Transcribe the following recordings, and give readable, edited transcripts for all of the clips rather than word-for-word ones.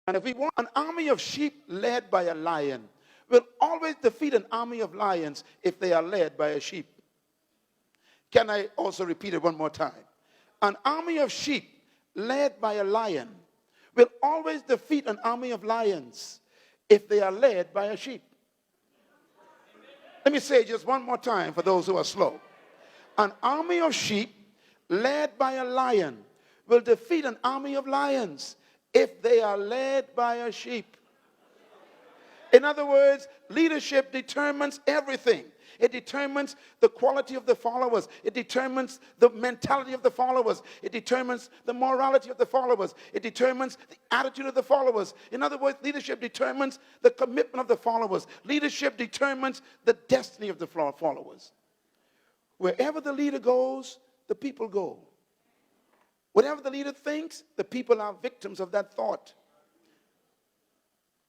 And if we want an army of sheep led by a lion, will always defeat an army of lions if they are led by a sheep. Can I also repeat it one more time? An army of sheep led by a lion will always defeat an army of lions if they are led by a sheep. Let me say it just one more time for those who are slow. An army of sheep led by a lion will defeat an army of lions if they are led by a sheep. In other words, leadership determines everything. It determines the quality of the followers. It determines the mentality of the followers. It determines the morality of the followers. It determines the attitude of the followers. In other words, leadership determines the commitment of the followers. Leadership determines the destiny of the followers. Wherever the leader goes, the people go. Whatever the leader thinks, the people are victims of that thought.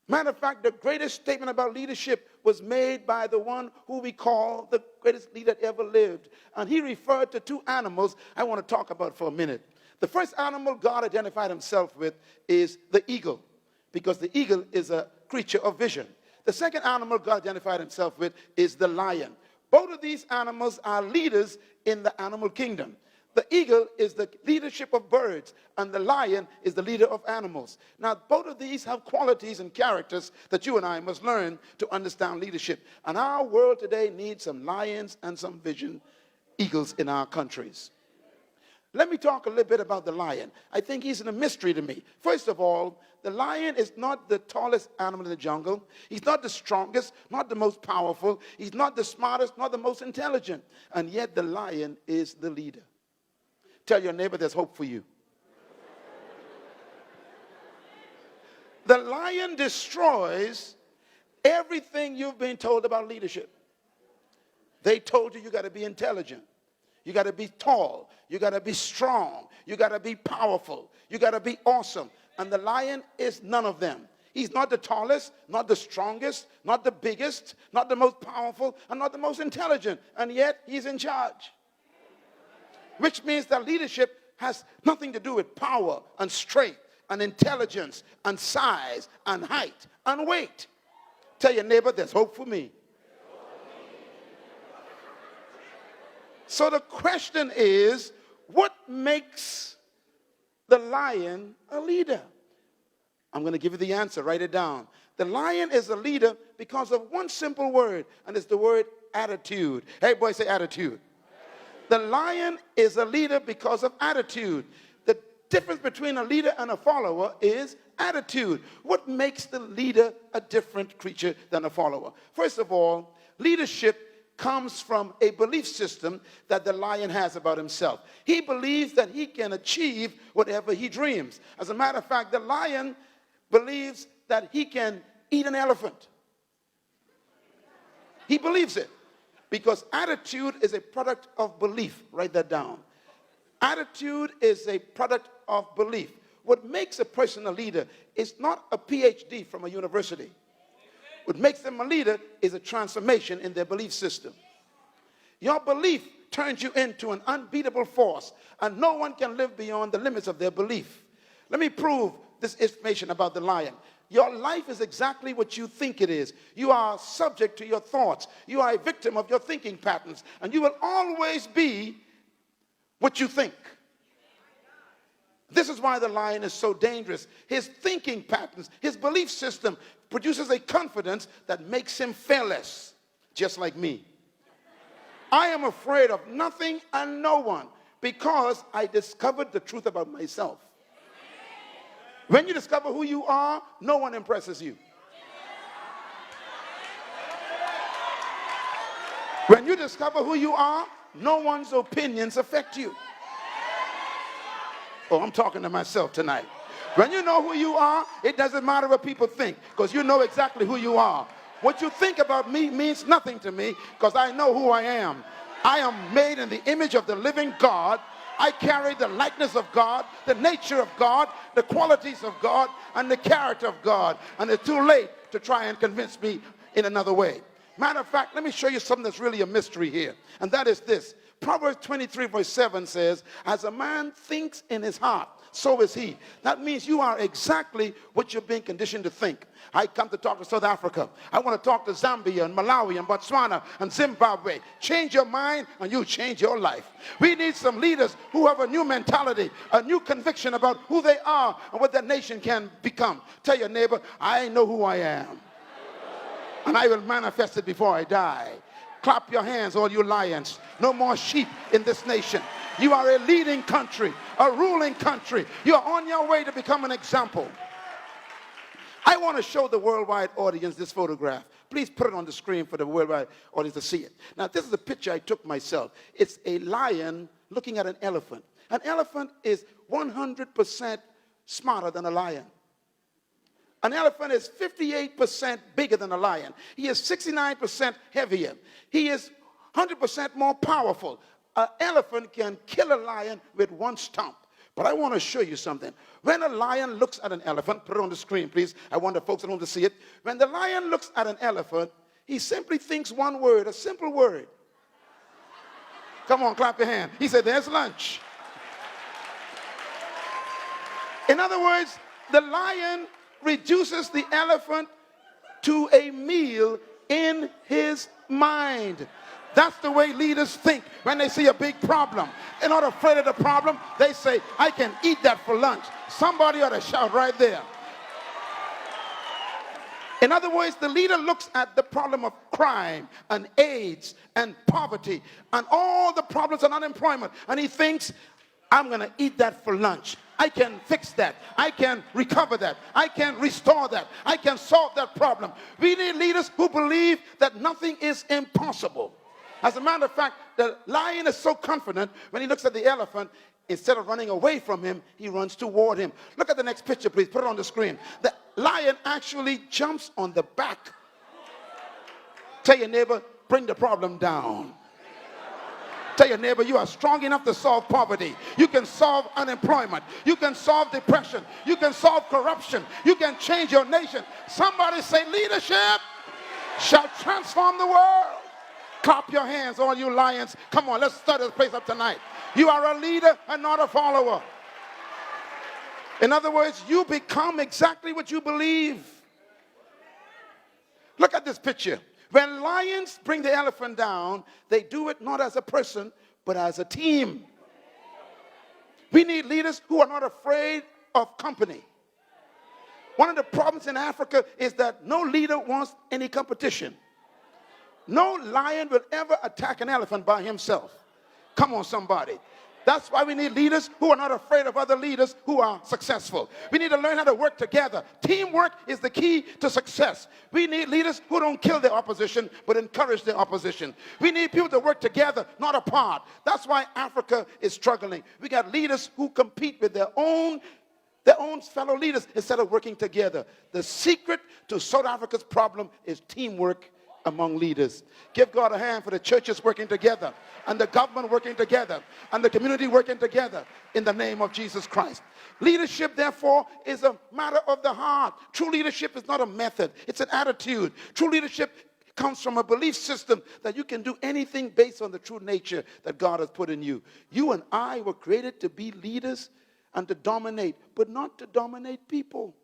Matter of fact, the greatest statement about leadership was made by the one who we call the greatest leader that ever lived. And he referred to two animals I want to talk about for a minute. The first animal God identified himself with is the eagle, because the eagle is a creature of vision. The second animal God identified himself with is the lion. Both of these animals are leaders in the animal kingdom. The eagle is the leadership of birds, and the lion is the leader of animals. Now, both of these have qualities and characters that you and I must learn to understand leadership. And our world today needs some lions and some vision eagles in our countries. Let me talk a little bit about the lion. I think he's a mystery to me. First of all, the lion is not the tallest animal in the jungle. He's not the strongest, not the most powerful. He's not the smartest, not the most intelligent. And yet the lion is the leader. Tell your neighbor there's hope for you. The lion destroys everything you've been told about leadership. They told you got to be intelligent. You got to be tall. You got to be strong. You got to be powerful. You got to be awesome. And the lion is none of them. He's not the tallest, not the strongest, not the biggest, not the most powerful, and not the most intelligent. And yet he's in charge. Which means that leadership has nothing to do with power and strength and intelligence and size and height and weight. Tell your neighbor, there's hope for me. So the question is, what makes the lion a leader? I'm going to give you the answer. Write it down. The lion is a leader because of one simple word, and it's the word attitude. Hey, boy, say attitude. The lion is a leader because of attitude. The difference between a leader and a follower is attitude. What makes the leader a different creature than a follower? First of all, leadership comes from a belief system that the lion has about himself. He believes that he can achieve whatever he dreams. As a matter of fact, the lion believes that he can eat an elephant. He believes it. Because attitude is a product of belief. Write that down. Attitude is a product of belief. What makes a person a leader is not a PhD from a university. What makes them a leader is a transformation in their belief system. Your belief turns you into an unbeatable force, and no one can live beyond the limits of their belief. Let me prove this information about the lion. Your life is exactly what you think it is. You are subject to your thoughts. You are a victim of your thinking patterns. And you will always be what you think. This is why the lion is so dangerous. His thinking patterns, his belief system produces a confidence that makes him fearless, just like me. I am afraid of nothing and no one because I discovered the truth about myself. When you discover who you are, no one impresses you. When you discover who you are, no one's opinions affect you. Oh, I'm talking to myself tonight. When you know who you are, it doesn't matter what people think, because you know exactly who you are. What you think about me means nothing to me, because I know who I am. I am made in the image of the living God. I carry the likeness of God, the nature of God, the qualities of God, and the character of God. And it's too late to try and convince me in another way. Matter of fact, let me show you something that's really a mystery here. And that is this. Proverbs 23 verse 7 says, as a man thinks in his heart, so is he. That means you are exactly what you're being conditioned to think. I come to talk to South Africa. I want to talk to Zambia and Malawi and Botswana and Zimbabwe. Change your mind and you change your life. We need some leaders who have a new mentality, a new conviction about who they are and what their nation can become. Tell your neighbor, I know who I am. And I will manifest it before I die. Clap your hands, all you lions. No more sheep in this nation. You are a leading country, a ruling country. You are on your way to become an example. I want to show the worldwide audience this photograph. Please put it on the screen for the worldwide audience to see it. Now, this is a picture I took myself. It's a lion looking at an elephant. An elephant is 100% smarter than a lion. An elephant is 58% bigger than a lion. He is 69% heavier. He is 100% more powerful. An elephant can kill a lion with one stomp. But I want to show you something. When a lion looks at an elephant, put it on the screen, please. I want the folks at home to see it. When the lion looks at an elephant, he simply thinks one word, a simple word. Come on, clap your hand. He said, there's lunch. In other words, the lion reduces the elephant to a meal in his mind. That's the way leaders think when they see a big problem. They're not afraid of the problem. They say, I can eat that for lunch. Somebody ought to shout right there. In other words, the leader looks at the problem of crime and AIDS and poverty and all the problems of unemployment, and he thinks, I'm going to eat that for lunch. I can fix that. I can recover that. I can restore that. I can solve that problem. We need leaders who believe that nothing is impossible. As a matter of fact, the lion is so confident when he looks at the elephant, instead of running away from him, he runs toward him. Look at the next picture, please. Put it on the screen. The lion actually jumps on the back. Tell your neighbor, bring the problem down. Tell your neighbor, you are strong enough to solve poverty. You can solve unemployment. You can solve depression. You can solve corruption. You can change your nation. Somebody say, leadership shall transform the world. Clap your hands, all you lions. Come on, let's stir this place up tonight. You are a leader and not a follower. In other words, you become exactly what you believe. Look at this picture. When lions bring the elephant down, they do it not as a person, but as a team. We need leaders who are not afraid of company. One of the problems in Africa is that no leader wants any competition. No lion will ever attack an elephant by himself. Come on, somebody. That's why we need leaders who are not afraid of other leaders who are successful. We need to learn how to work together. Teamwork is the key to success. We need leaders who don't kill their opposition, but encourage their opposition. We need people to work together, not apart. That's why Africa is struggling. We got leaders who compete with their own fellow leaders instead of working together. The secret to South Africa's problem is teamwork among leaders. Give God a hand for the churches working together and the government working together and the community working together in the name of Jesus Christ. Leadership, therefore, is a matter of the heart. True leadership is not a method. It's an attitude. True leadership comes from a belief system that you can do anything based on the true nature that God has put in you. You and I were created to be leaders and to dominate, but not to dominate people.